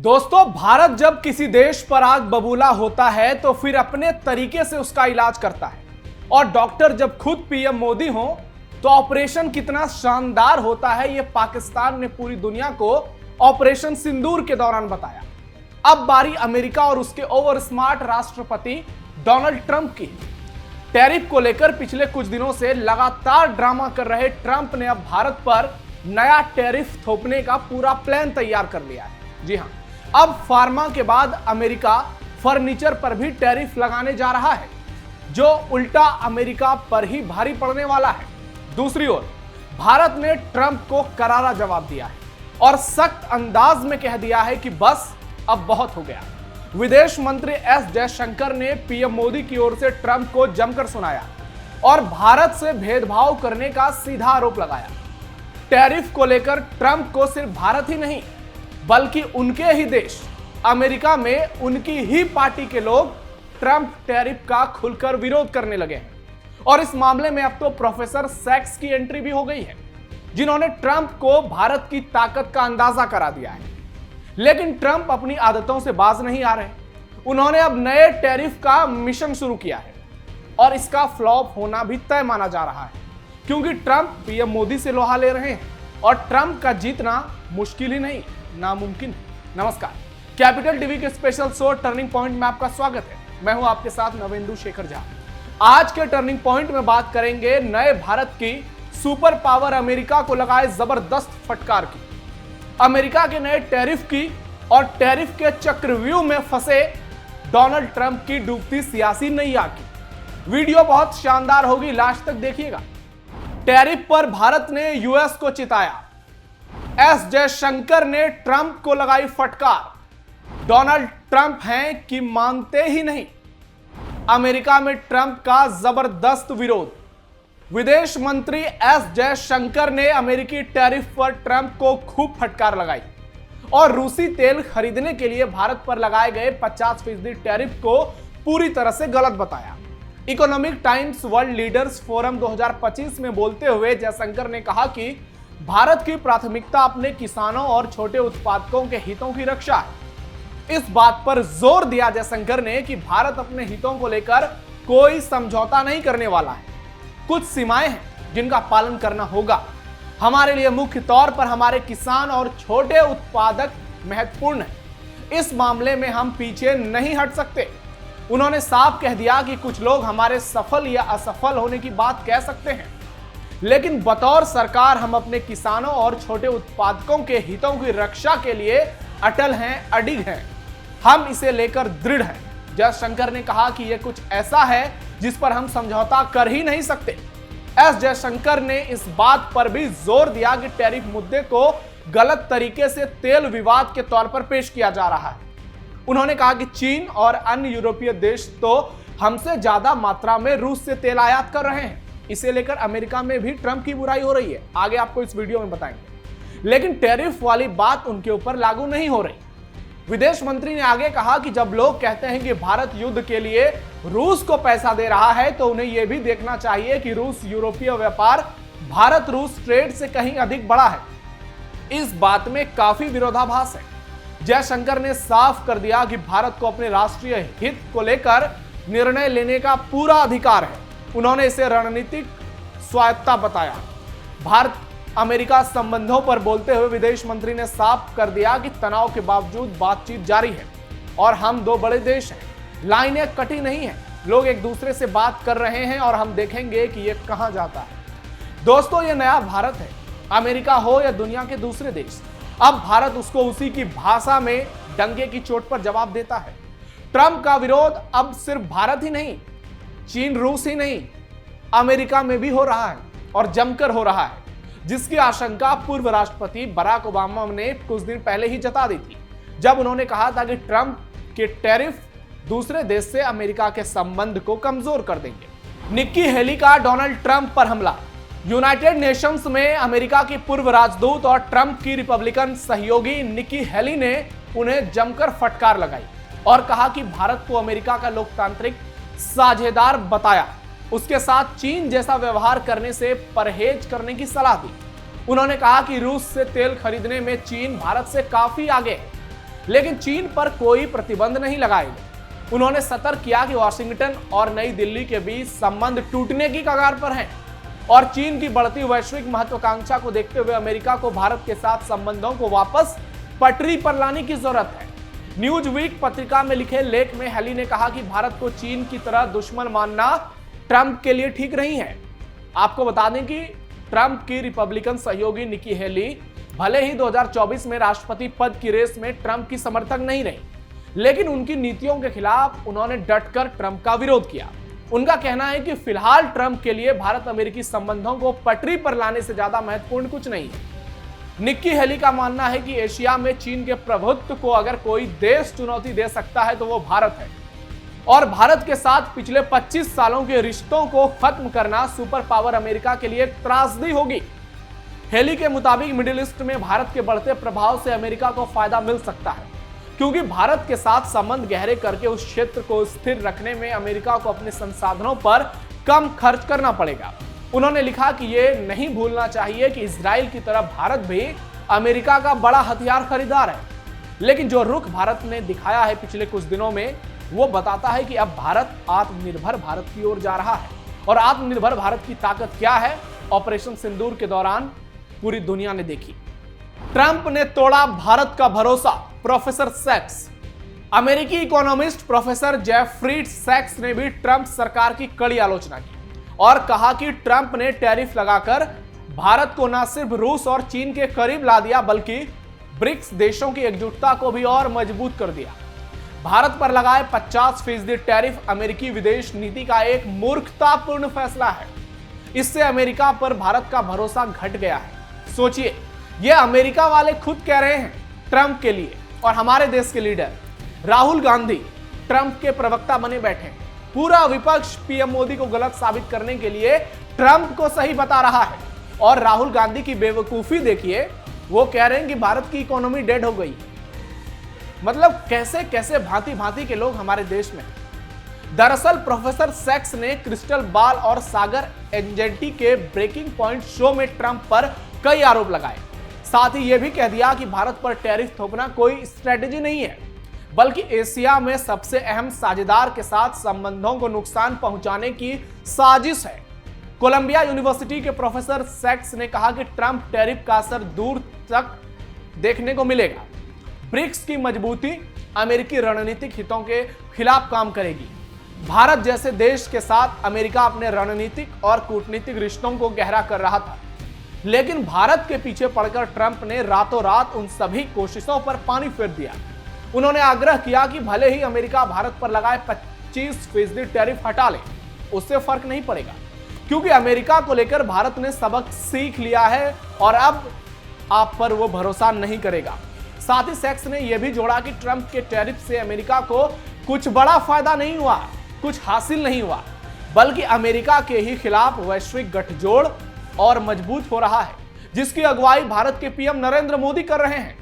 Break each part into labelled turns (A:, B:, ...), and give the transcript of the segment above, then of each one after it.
A: दोस्तों, भारत जब किसी देश पर आग बबूला होता है तो फिर अपने तरीके से उसका इलाज करता है। और डॉक्टर जब खुद पीएम मोदी हो तो ऑपरेशन कितना शानदार होता है ये पाकिस्तान ने पूरी दुनिया को ऑपरेशन सिंदूर के दौरान बताया। अब बारी अमेरिका और उसके ओवर स्मार्ट राष्ट्रपति डोनाल्ड ट्रंप की। टैरिफ को लेकर पिछले कुछ दिनों से लगातार ड्रामा कर रहे ट्रंप ने अब भारत पर नया टैरिफ थोपने का पूरा प्लान तैयार कर लिया है। जी हां, अब फार्मा के बाद अमेरिका फर्नीचर पर भी टैरिफ लगाने जा रहा है, जो उल्टा अमेरिका पर ही भारी पड़ने वाला है। दूसरी ओर भारत ने ट्रंप को करारा जवाब दिया है और सख्त अंदाज में कह दिया है कि बस अब बहुत हो गया। विदेश मंत्री एस जयशंकर ने पीएम मोदी की ओर से ट्रंप को जमकर सुनाया और भारत से भेदभाव करने का सीधा आरोप लगाया। टैरिफ को लेकर ट्रंप को सिर्फ भारत ही नहीं बल्कि उनके ही देश अमेरिका में उनकी ही पार्टी के लोग ट्रंप टैरिफ का खुलकर विरोध करने लगे हैं। और इस मामले में अब तो प्रोफेसर सैक्स की एंट्री भी हो गई है, जिन्होंने ट्रंप को भारत की ताकत का अंदाजा करा दिया है। लेकिन ट्रंप अपनी आदतों से बाज नहीं आ रहे। उन्होंने अब नए टैरिफ का मिशन शुरू किया है और इसका फ्लॉप होना भी तय माना जा रहा है, क्योंकि ट्रंप पीएम मोदी से लोहा ले रहे हैं और ट्रंप का जीतना मुश्किल ही नहीं नामुमकिन है। नमस्कार, कैपिटल टीवी के स्पेशल शो टर्निंग पॉइंट में आपका स्वागत है। मैं हूं आपके साथ नवेंदु शेखर झा। आज के टर्निंग पॉइंट में बात करेंगे नए भारत की सुपर पावर अमेरिका को लगाए जबरदस्त फटकार की, अमेरिका के नए टैरिफ की और टैरिफ के चक्रव्यूह में फंसे डोनाल्ड ट्रंप की डूबती सियासी नैया की। वीडियो बहुत शानदार होगी, लास्ट तक देखिएगा। टैरिफ पर भारत ने यूएस को चिताया, एस जयशंकर ने ट्रंप को लगाई फटकार। डोनाल्ड ट्रंप हैं कि मानते ही नहीं। अमेरिका में ट्रंप का जबरदस्त विरोध। विदेश मंत्री एस जयशंकर ने अमेरिकी टैरिफ पर ट्रंप को खूब फटकार लगाई और रूसी तेल खरीदने के लिए भारत पर लगाए गए 50% टैरिफ को पूरी तरह से गलत बताया। Economic times world leaders forum 2025 में बोलते हुए जयशंकर ने कहा कि भारत की प्राथमिकता अपने किसानों और छोटे उत्पादकों के हितों की रक्षा है। इस बात पर जोर दिया जयशंकर ने कि भारत अपने हितों को लेकर कोई समझौता नहीं करने वाला है। कुछ सीमाएं हैं जिनका पालन करना होगा। हमारे लिए मुख्य तौर पर हमारे किसान और छोटे उत्पादक महत्वपूर्ण हैं। इस मामले में हम पीछे नहीं हट सकते। उन्होंने साफ कह दिया कि कुछ लोग हमारे सफल या असफल होने की बात कह सकते हैं, लेकिन बतौर सरकार हम अपने किसानों और छोटे उत्पादकों के हितों की रक्षा के लिए अटल हैं, अडिग हैं। हम इसे लेकर दृढ़ हैं। जयशंकर ने कहा कि यह कुछ ऐसा है जिस पर हम समझौता कर ही नहीं सकते। एस जयशंकर ने इस बात पर भी जोर दिया कि टैरिफ मुद्दे को गलत तरीके से तेल विवाद के तौर पर पेश किया जा रहा है। उन्होंने कहा कि चीन और अन्य यूरोपीय देश तो हमसे ज्यादा मात्रा में रूस से तेल आयात कर रहे हैं। इसे लेकर अमेरिका में भी ट्रंप की बुराई हो रही है, आगे आपको इस वीडियो में बताएंगे। लेकिन टैरिफ वाली बात उनके ऊपर लागू नहीं हो रही। विदेश मंत्री ने आगे कहा कि जब लोग कहते हैं कि भारत युद्ध के लिए रूस को पैसा दे रहा है, तो उन्हें यह भी देखना चाहिए कि रूस यूरोपीय व्यापार भारत रूस ट्रेड से कहीं अधिक बड़ा है। इस बात में काफी विरोधाभास है। जयशंकर ने साफ कर दिया कि भारत को अपने राष्ट्रीय हित को लेकर निर्णय लेने का पूरा अधिकार है। उन्होंने इसे रणनीतिक स्वायत्तता बताया। भारत अमेरिका संबंधों पर बोलते हुए विदेश मंत्री ने साफ कर दिया कि तनाव के बावजूद बातचीत जारी है और हम दो बड़े देश हैं। लाइनें कटी नहीं हैं, लोग एक दूसरे से बात कर रहे हैं और हम देखेंगे कि यह कहां जाता है। दोस्तों, यह नया भारत है। अमेरिका हो या दुनिया के दूसरे देश, अब भारत उसको उसी की भाषा में डंके की चोट पर जवाब देता है। ट्रंप का विरोध अब सिर्फ भारत ही नहीं, चीन रूस ही नहीं, अमेरिका में भी हो रहा है और जमकर हो रहा है, जिसकी आशंका पूर्व राष्ट्रपति बराक ओबामा ने कुछ दिन पहले ही जता दी थी, जब उन्होंने कहा था कि ट्रंप के टैरिफ दूसरे देश से अमेरिका के संबंध को कमजोर कर देंगे। निक्की हेली का डोनाल्ड ट्रंप पर हमला। यूनाइटेड नेशंस में अमेरिका की पूर्व राजदूत और ट्रंप की रिपब्लिकन सहयोगी निक्की हेली ने उन्हें जमकर फटकार लगाई और कहा कि भारत को अमेरिका का लोकतांत्रिक साझेदार बताया। उसके साथ चीन जैसा व्यवहार करने से परहेज करने की सलाह दी। उन्होंने कहा कि रूस से तेल खरीदने में चीन भारत से काफी आगे है। लेकिन चीन पर कोई प्रतिबंध नहीं लगाए गए। उन्होंने सतर्क किया कि वाशिंगटन और नई दिल्ली के बीच संबंध टूटने की कगार पर हैं और चीन की बढ़ती वैश्विक महत्वाकांक्षा को देखते हुए अमेरिका को भारत के साथ संबंधों को वापस पटरी पर लाने की जरूरत है। न्यूज वीक पत्रिका में लिखे लेख में हेली ने कहा कि भारत को चीन की तरह दुश्मन मानना ट्रंप के लिए ठीक नहीं है। आपको बता दें कि ट्रंप की रिपब्लिकन सहयोगी निकी हेली भले ही 2024 में राष्ट्रपति पद की रेस में ट्रंप की समर्थक नहीं रही, लेकिन उनकी नीतियों के खिलाफ उन्होंने डटकर ट्रंप का विरोध किया। उनका कहना है कि फिलहाल ट्रंप के लिए भारत अमेरिकी संबंधों को पटरी पर लाने से ज्यादा महत्वपूर्ण कुछ नहीं है। निक्की हेली का मानना है कि एशिया में चीन के प्रभुत्व को अगर कोई देश चुनौती दे सकता है तो वो भारत है और भारत के साथ पिछले 25 सालों के रिश्तों को खत्म करना सुपर पावर अमेरिका के लिए एक त्रासदी होगी। हेली के मुताबिक मिडिल ईस्ट में भारत के बढ़ते प्रभाव से अमेरिका को फायदा मिल सकता है, क्योंकि भारत के साथ संबंध गहरे करके उस क्षेत्र को स्थिर रखने में अमेरिका को अपने संसाधनों पर कम खर्च करना पड़ेगा। उन्होंने लिखा कि यह नहीं भूलना चाहिए कि इजराइल की तरह भारत भी अमेरिका का बड़ा हथियार खरीदार है, लेकिन जो रुख भारत ने दिखाया है पिछले कुछ दिनों में वो बताता है कि अब भारत आत्मनिर्भर भारत की ओर जा रहा है। और आत्मनिर्भर भारत की ताकत क्या है, ऑपरेशन सिंदूर के दौरान पूरी दुनिया ने देखी। ट्रंप ने तोड़ा भारत का भरोसा, प्रोफेसर सैक्स। अमेरिकी इकोनॉमिस्ट प्रोफेसर जेफरी सैक्स ने भी ट्रंप सरकार की कड़ी आलोचना की और कहा कि ट्रंप ने टैरिफ लगाकर भारत को न सिर्फ रूस और चीन के करीब ला दिया बल्कि ब्रिक्स देशों की एकजुटता को भी और मजबूत कर दिया। भारत पर लगाए 50% टैरिफ अमेरिकी विदेश नीति का एक मूर्खतापूर्ण फैसला है। इससे अमेरिका पर भारत का भरोसा घट गया है। सोचिए, ये अमेरिका वाले खुद कह रहे हैं ट्रंप के लिए, और हमारे देश के लीडर राहुल गांधी ट्रंप के प्रवक्ता बने बैठे हैं। पूरा विपक्ष पीएम मोदी को गलत साबित करने के लिए ट्रंप को सही बता रहा है और राहुल गांधी की बेवकूफी देखिए, वो कह रहे हैं कि भारत की इकोनॉमी डेड हो गई। मतलब कैसे कैसे भांति भांति के लोग हमारे देश में। दरअसल प्रोफेसर सैक्स ने क्रिस्टल बाल और सागर एंजेटी के ब्रेकिंग पॉइंट शो में ट्रंप पर कई आरोप लगाए। साथ ही यह भी कह दिया कि भारत पर टैरिफ थोपना कोई स्ट्रेटेजी नहीं है, बल्कि एशिया में सबसे अहम साझेदार के साथ संबंधों को नुकसान पहुंचाने की साजिश है। कोलंबिया यूनिवर्सिटी के प्रोफेसर सैक्स ने कहा कि ट्रंप टैरिफ का असर दूर तक देखने को मिलेगा। ब्रिक्स की मजबूती अमेरिकी रणनीतिक हितों के खिलाफ काम करेगी। भारत जैसे देश के साथ अमेरिका अपने रणनीतिक और कूटनीतिक रिश्तों को गहरा कर रहा था, लेकिन भारत के पीछे पड़कर ट्रंप ने रातों रात उन सभी कोशिशों पर पानी फेर दिया। उन्होंने आग्रह किया कि भले ही अमेरिका भारत पर लगाए 25% टैरिफ हटा ले, उससे फर्क नहीं पड़ेगा, क्योंकि अमेरिका को लेकर भारत ने सबक सीख लिया है और अब आप पर वो भरोसा नहीं करेगा। साथ ही सैक्स ने यह भी जोड़ा कि ट्रंप के टैरिफ से अमेरिका को कुछ बड़ा फायदा नहीं हुआ, कुछ हासिल नहीं हुआ, बल्कि अमेरिका के ही खिलाफ वैश्विक गठजोड़ और मजबूत हो रहा है, जिसकी अगुवाई भारत के पीएम नरेंद्र मोदी कर रहे हैं।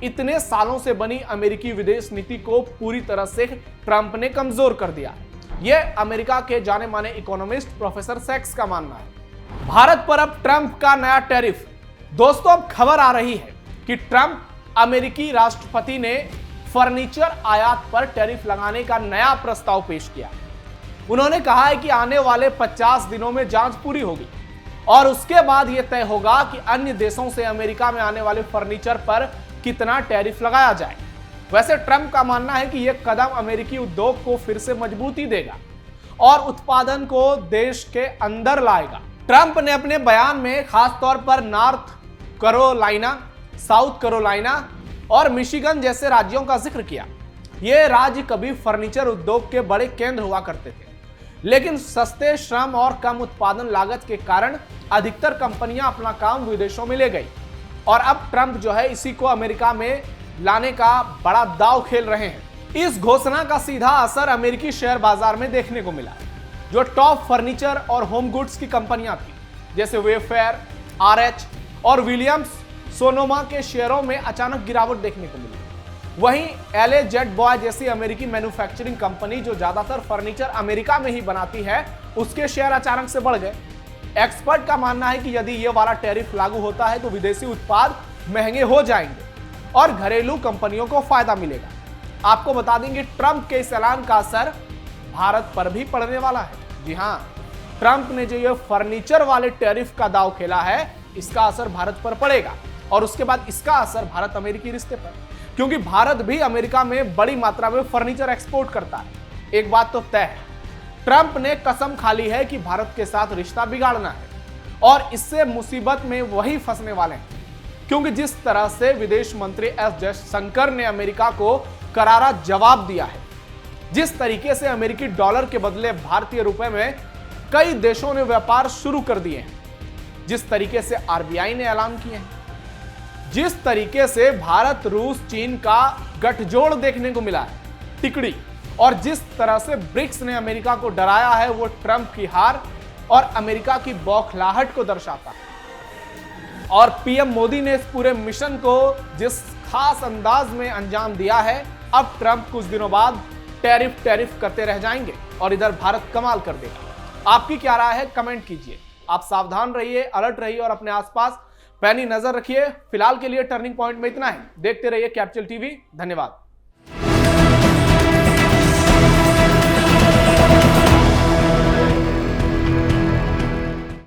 A: इतने सालों से बनी अमेरिकी विदेश नीति को पूरी तरह से ट्रंप ने कमजोर कर दिया। यह अमेरिका के जाने माने इकोनॉमिस्ट प्रोफेसर सैक्स का मानना है। भारत पर अब ट्रंप का नया टैरिफ। दोस्तों, अब खबर आ रही है कि ट्रंप अमेरिकी राष्ट्रपति ने फर्नीचर आयात पर टैरिफ लगाने का नया प्रस्ताव पेश किया। उन्होंने कहा है कि आने वाले 50 दिनों में जांच पूरी होगी और उसके बाद यह तय होगा कि अन्य देशों से अमेरिका में आने वाले फर्नीचर पर कितना टैरिफ लगाया जाए। वैसे ट्रंप का मानना है कि यह कदम अमेरिकी उद्योग को फिर से मजबूती देगा और उत्पादन को देश के अंदर लाएगा। ट्रंप ने अपने बयान में खासतौर पर नॉर्थ कैरोलिना, साउथ कैरोलिना और मिशिगन जैसे राज्यों का जिक्र किया। ये राज्य कभी फर्नीचर उद्योग के बड़े केंद्र हुआ करते थे, लेकिन सस्ते श्रम और कम उत्पादन लागत के कारण अधिकतर कंपनियां अपना काम विदेशों में ले गई और अब ट्रंप जो है इसी को अमेरिका में लाने का बड़ा दांव खेल रहे हैं। इस घोषणा का सीधा असर अमेरिकी शेयर बाजार में देखने को मिला। जो टॉप फर्नीचर और होम गुड्स की कंपनियां थी जैसे वेफेयर, RH और विलियम्स सोनोमा के शेयरों में अचानक गिरावट देखने को मिली। वहीं LA जेट बॉय जैसी अमेरिकी मैन्युफैक्चरिंग कंपनी जो ज्यादातर फर्नीचर अमेरिका में ही बनाती है, उसके शेयर अचानक से बढ़ गए। एक्सपर्ट का मानना है कि यदि ये वाला टैरिफ लागू होता है तो विदेशी उत्पाद महंगे हो जाएंगे और घरेलू कंपनियों को फायदा मिलेगा। आपको बता देंगे ट्रंप के इस ऐलान का असर भारत पर भी पड़ने वाला है। जी हां, ट्रंप ने जो ये फर्नीचर वाले टैरिफ का दांव खेला है, इसका असर भारत पर पड़ेगा और उसके बाद इसका असर भारत अमेरिकी रिश्ते पर, क्योंकि भारत भी अमेरिका में बड़ी मात्रा में फर्नीचर एक्सपोर्ट करता है। एक बात तो तय है, ट्रंप ने कसम खा ली है कि भारत के साथ रिश्ता बिगाड़ना है और इससे मुसीबत में वही फंसने वाले हैं, क्योंकि जिस तरह से विदेश मंत्री एस जयशंकर ने अमेरिका को करारा जवाब दिया है, जिस तरीके से अमेरिकी डॉलर के बदले भारतीय रुपए में कई देशों ने व्यापार शुरू कर दिए हैं, जिस तरीके से आरबीआई ने ऐलान किए हैं, जिस तरीके से भारत रूस चीन का गठजोड़ देखने को मिला है, टिकड़ी, और जिस तरह से ब्रिक्स ने अमेरिका को डराया है, वो ट्रंप की हार और अमेरिका की बौखलाहट को दर्शाता है। और पीएम मोदी ने इस पूरे मिशन को जिस खास अंदाज में अंजाम दिया है, अब ट्रंप कुछ दिनों बाद टैरिफ करते रह जाएंगे और इधर भारत कमाल कर देगा। आपकी क्या राय है, कमेंट कीजिए। आप सावधान रहिए, अलर्ट रहिए और अपने आसपास पैनी नजर रखिए। फिलहाल के लिए टर्निंग पॉइंट में इतना है। देखते रहिए कैपिटल टीवी। धन्यवाद।